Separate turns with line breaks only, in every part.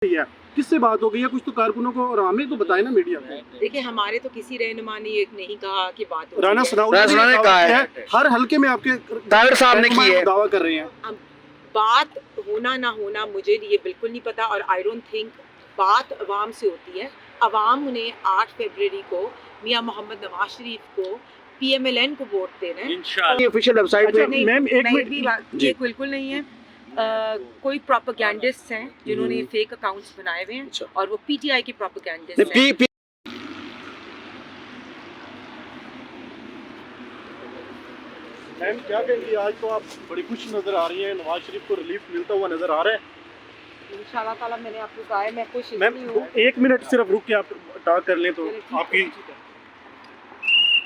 है, किससे बात हो गई है? कुछ तो कारकुनों को और हमें तो बताए ना मीडिया में।
देखिए हमारे तो किसी रहनुमा ने नहीं कहा कि बात हो
राणा
रही है।
सनाउल्लाह ने कहा है, हर हल्के में आपके
ताहिर साहब ने की है
दावा कर रहे हैं।
अब बात होना ना होना मुझे ये बिल्कुल नहीं पता, और आई डोंट थिंक बात अवाम से होती है। अवाम ने 8 फरवरी को मियां मोहम्मद नवाज शरीफ को PMLN को वोट देना है
इंशाल्लाह। ऑफिशियल वेबसाइट पे
नहीं,
मैम एक
नहीं,
मिनट
ये बिल्कुल नहीं है। कोई प्रोपेगेंडिस्ट हैं जिन्होंने फेक अकाउंट्स बनाए हुए हैं और वो PTI के प्रोपेगेंडिस्ट हैं।
मैम क्या कहेंगी, आज तो आप बड़ी खुश नजर आ रही हैं, नवाज शरीफ को रिलीफ मिलता हुआ नजर आ रहा है।
इंशाल्लाह ताला मैंने आपको कहा है मैं खुश
मैम
इसलिए हूँ।
एक मिनट सिर्फ रुक के आप टॉक कर लें तो आपकी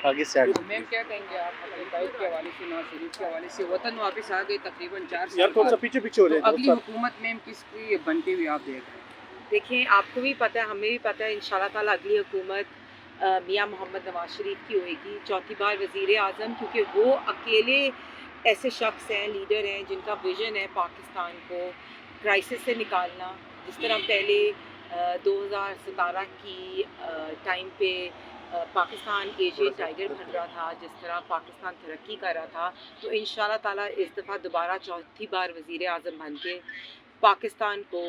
आगे से
मैम क्या कहेंगे आप अपने दायित्व के हवाले से, नवाज शरीफ के हवाले से वतन वापस आ गए तकरीबन 4 साल
यार कौन सा
बाद।
पीछे पीछे हो
तो
जाए
अगली हुकूमत मैम किसकी बनती हुई आप देख रहे हैं?
देखिए आपको भी पता है, हमें भी पता है, इंशाल्लाह ताला अगली हुकूमत मियां मोहम्मद नवाज शरीफ की होएगी, चौथी बार वज़ीर आज़म, क्योंकि वो अकेले ऐसे शख्स हैं, लीडर हैं जिनका विजन है पाकिस्तान को क्राइसिस से निकालना। जिस तरह पहले 2017 की टाइम पे पाकिस्तान एशियन टाइगर बन रहा था, जिस तरह पाकिस्तान तरक्की कर रहा था, तो इंशाल्लाह ताला इस दफ़ा दोबारा चौथी बार वज़ीर आज़म बन के पाकिस्तान को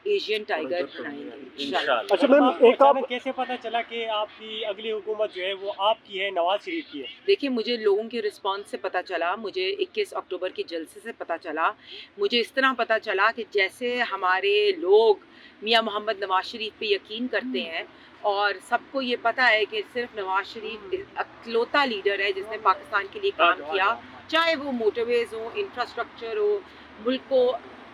एशियन टाइगर बनाएंगे इंशाल्लाह।
अच्छा मैम एक आप
कैसे पता चला कि आपकी अगली हुकूमत जो है वो आपकी है, नवाज शरीफ की है?
देखिए मुझे लोगों के रिस्पांस से पता चला, मुझे 21 अक्टूबर के जलसे से पता चला, मुझे इस तरह पता चला कि जैसे हमारे लोग मियां मोहम्मद नवाज शरीफ पे यकीन करते हैं और सबको ये पता है कि सिर्फ नवाज शरीफ अकलौता लीडर है जिसने पाकिस्तान के लिए काम किया, चाहे वो मोटरवेज हो, इंफ्रास्ट्रक्चर हो, मुल्क को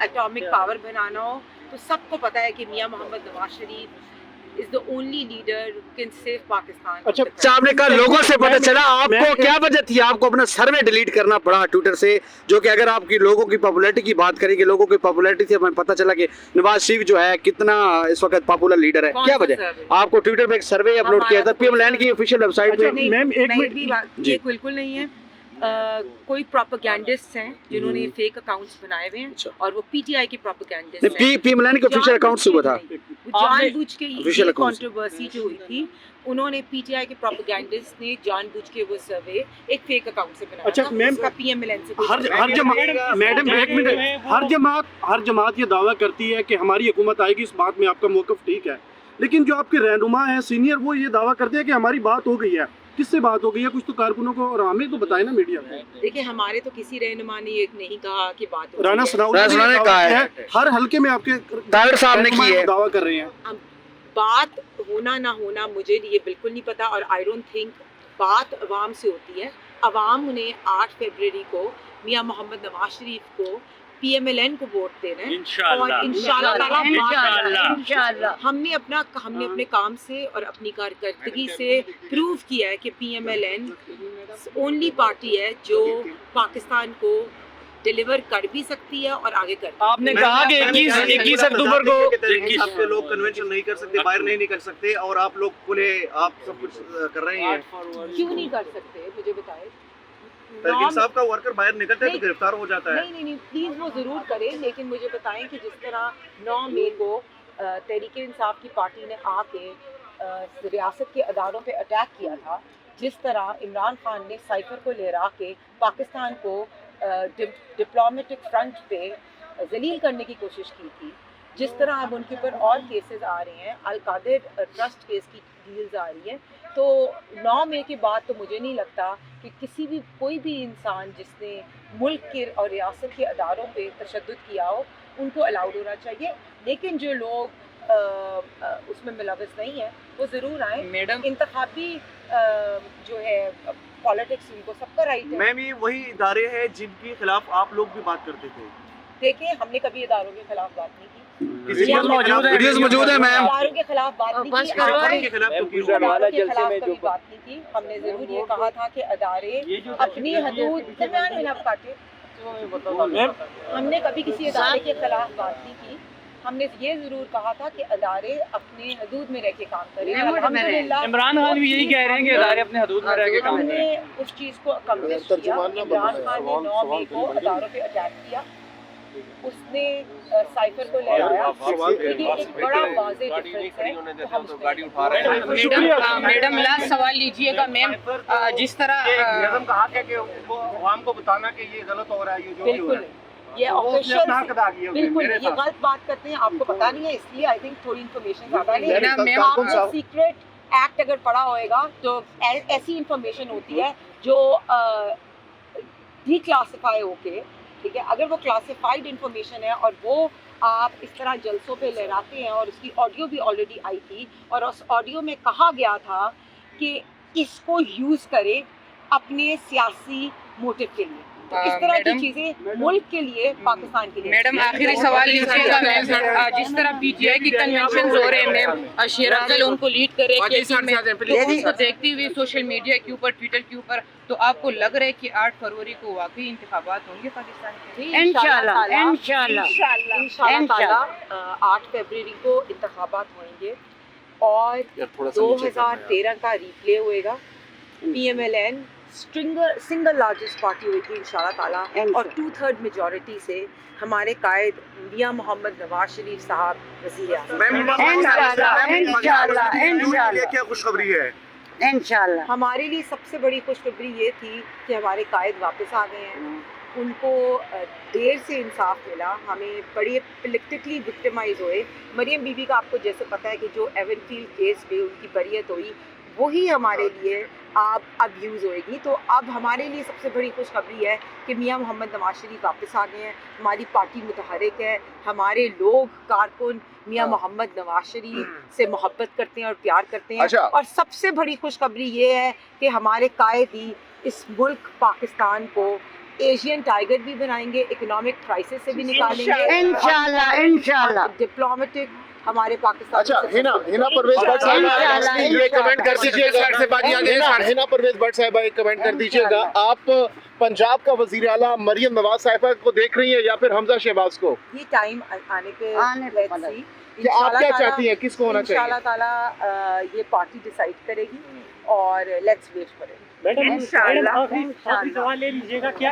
एटॉमिक पावर बनाना हो, तो सबको पता है कि मियां Mohammad Nawaz Sharif is the only leader who can save Pakistan.
अच्छा
साहब ने कहा लोगों से पता चला, आपको क्या वजह थी आपको अपना सर्वे डिलीट करना पड़ा ट्विटर से, जो कि अगर आपकी लोगों की पॉपुलैरिटी की बात करें कि लोगों की पॉपुलैरिटी से हमें पता चला कि नवाज शरीफ जो है कितना इस वक्त पॉपुलर लीडर है, क्या वजह? आपको ट्विटर पे एक सर्वे अपलोड किया था PMLN की ऑफिशियल वेबसाइट पे।
मैम एक मिनट
ये बिल्कुल नहीं है। कोई प्रोपेगेंडिस्ट हैं जिन्होंने फेक अकाउंट्स बनाए हुए हैं और वो PTI के प्रोपेगेंडिस्ट हैं।
PMLN के ऑफिशियल अकाउंट से हुआ था,
जानबूझ के
Official
ये
account से।
कंट्रोवर्सी जो हुई थी, उन्होंने PTI के प्रोपेगेंडिस्ट ने जानबूझ के वो सर्वे एक फेक अकाउंट से बनाया।
अच्छा,
था,
मैम,
उसका PMLN से कोई
हर
संबंध
हर
नहीं।
जमात मैडम एक मिनट हर जमात ये दावा करती है कि हमारी हुकूमत आएगी, इस बात में आपका मौक़िफ़ ठीक है, लेकिन जो आपके रहनुमा हैं सीनियर वो ये दावा करते हैं कि हमारी बात हो गई है। किससे बात हो गई है? कुछ तो कारकुनों को और हमें तो बताए ना मीडिया में।
देखिए हमारे तो किसी रहनुमा ने नहीं कहा कि बात हो
राणा
रही है।
सनाउल्लाह ने कहा है, हर हल्के में आपके
ताहिर साहब ने की है
दावा कर रहे हैं।
अब बात होना ना होना मुझे ये बिल्कुल नहीं पता, और आई डोंट थिंक बात अवाम से होती है। अवाम ने 8 फरवरी को मियां मोहम्मद नवाज शरीफ को PMLN को वोट देना है और इंशाल्लाह ताला हमने अपने काम से और अपनी कारकर्दगी से प्रूव किया है कि PMLN ओनली पार्टी है जो पाकिस्तान को डिलीवर कर भी सकती है और आगे कर।
आपने कहा कि 21 अक्टूबर को
आपके लोग कन्वेंशन नहीं कर सकते, बाहर नहीं निकल सकते, और आप लोग खुले आप सब कुछ कर रहे हैं।
क्यों नहीं कर सकते मुझे बताए?
तहरीक साहब का वर्कर बाहर निकलता है तो गिरफ्तार हो जाता है।
नहीं प्लीज वो जरूर करें, लेकिन मुझे बताएं कि जिस तरह 9 मई को तहरीक इंसाफ की पार्टी ने आके रियासत के अदारों पे अटैक किया था, जिस तरह इमरान खान ने साइफर को लहरा के पाकिस्तान को डिप्लोमेटिक फ्रंट पे जलील करने की कोशिश की थी, जिस तरह अब उनके ऊपर और केसेस आ रहे हैं, अल कादिर ट्रस्ट केस की डील्स आ रही हैं, तो 9 मई के बाद तो मुझे नहीं लगता कि कोई भी इंसान जिसने मुल्क के और रियासत के अदारों पे तशद्दुद किया हो उनको अलाउड होना चाहिए। लेकिन जो लोग उसमें मुलविस नहीं है वो ज़रूर आए।
मैडम
इंतखाबी जो है पॉलिटिक्स उनको सबका राइट है।
मैम ये वही इदारे हैं जिनके खिलाफ आप लोग भी बात करते थे।
देखिए हमने कभी इदारों के खिलाफ बात नहीं की,
वीडियोस मौजूद है मैम।
इदारों के खिलाफ बात नहीं की,
इदारों के खिलाफ तो क्यों?
इदारों के खिलाफ कभी बात नहीं की। हमने जरूर ये कहा था कि अदारे अपनी हदूद दरमियान में ना काटे। हमने कभी किसी इदारे के खिलाफ बात नहीं की। हमने ये जरूर कहा था कि अदारे अपने हदूद में रह के काम करें। अल्हम्दुलिल्लाह
इमरान खान भी यही कह रहे हैं कि इदारे अपने हदूद में रह के काम करें।
हमने उस चीज़ को अकम्प्लिश किया। इमरान खान ने 9 मई को अदारों पे अटैक किया, उसने साइफर को लहराया। देखिए एक बड़ा वाज़ेह डिफरेंस है, तो हम उसमें
मैडम लास्ट सवाल लीजिएगा मैम, जिस तरह
निज़ाम का हक है कि वो आवाम को बताना कि ये गलत हो रहा है, ये जो भी हो रहा
बिल्कुल
है।
ये
वो उसने
ऑफिशियल
अपना हक अदा किया
बिल्कुल
मेरे
ये
साथ।
गलत बात करते हैं, आपको पता नहीं है, इसलिए आई थिंक थोड़ी इन्फॉर्मेशन ज़्यादा नहीं है।
मैडम, मैम,
आपने सीक्रेट एक्ट अगर पढ़ा होएगा तो ऐसी इंफॉर्मेशन होती है जो डिक्लासिफाई होके, ठीक है, अगर वो क्लासिफाइड इंफॉर्मेशन है और वो आप इस तरह जलसों पे लहराते हैं, और उसकी ऑडियो भी ऑलरेडी आई थी, और उस ऑडियो में कहा गया था कि इसको यूज़ करे अपने सियासी मोटिव के लिए, तो इस तरह की
मैडम,
चीज़ें मुल्क के लिए, पाकिस्तान के लिए।
मैडम आखिरी सवाल लीजिएगा मैम, जिस तरह पीटीआई की कन्वेंशन हो रहे हैं मैम, शेराजल उनको लीड करे लोगों को देखते हुए सोशल मीडिया के ऊपर, ट्विटर के ऊपर, तो आपको लग रहा है कि 8 फरवरी को वाकई इंतखाबात होंगे पाकिस्तान के?
इंशाल्लाह 8 फरवरी को इंतखाबात होंगे और 2013 का रिप्ले होएगा। PMLN सिंगल लार्जेस्ट पार्टी होगी इंशाल्लाह ताला, और 2/3 मेजॉरिटी से हमारे कायद मियां मोहम्मद नवाज शरीफ साहब वज़ीर आज़म।
क्या खुशखबरी है?
इंशाल्लाह
हमारे लिए सबसे बड़ी खुशखबरी ये थी कि हमारे कायद वापस आ गए हैं, उनको देर से इंसाफ मिला, हमें बड़े पोलिटिकली विक्टिमाइज हुए। मरियम बीबी का आपको जैसे पता है कि जो एवनफील्ड केस पे उनकी बरियत हुई, वही हमारे लिए अब यूज़ होएगी। तो अब हमारे लिए सबसे बड़ी खुशखबरी है कि मियां मोहम्मद नवाज शरीफ वापस आ गए हैं, हमारी पार्टी मुतहरिक है, हमारे लोग कारकुन मियां मोहम्मद नवाज शरीफ से मोहब्बत करते हैं और प्यार करते हैं। और सबसे बड़ी खुशखबरी ये है कि हमारे कायद ही इस मुल्क पाकिस्तान को एशियन टाइगर भी बनाएंगे, इकोनॉमिक क्राइसिस से भी निकालेंगे,
इंशाल्लाह
डिप्लोमेटिक हमारे पाकिस्तान।
अच्छा, हिना परवेज भट्ट साहिबा ये कमेंट कर दीजिएगा, हिना परवेज भट्ट साहिबा एक कमेंट कर दीजिएगा, आप पंजाब का वजीर आला मरियम नवाज साहिबा को देख रही हैं या फिर हमजा शहबाज को?
ये टाइम आने पे let's see।
कि आप क्या चाहती हैं, किसको होना चाहिए?
इंशाल्लाह ताला ये पार्टी डिसाइड करेगी और let's wait for it.
Madam आखिरी सवाल ले लीजिएगा, क्या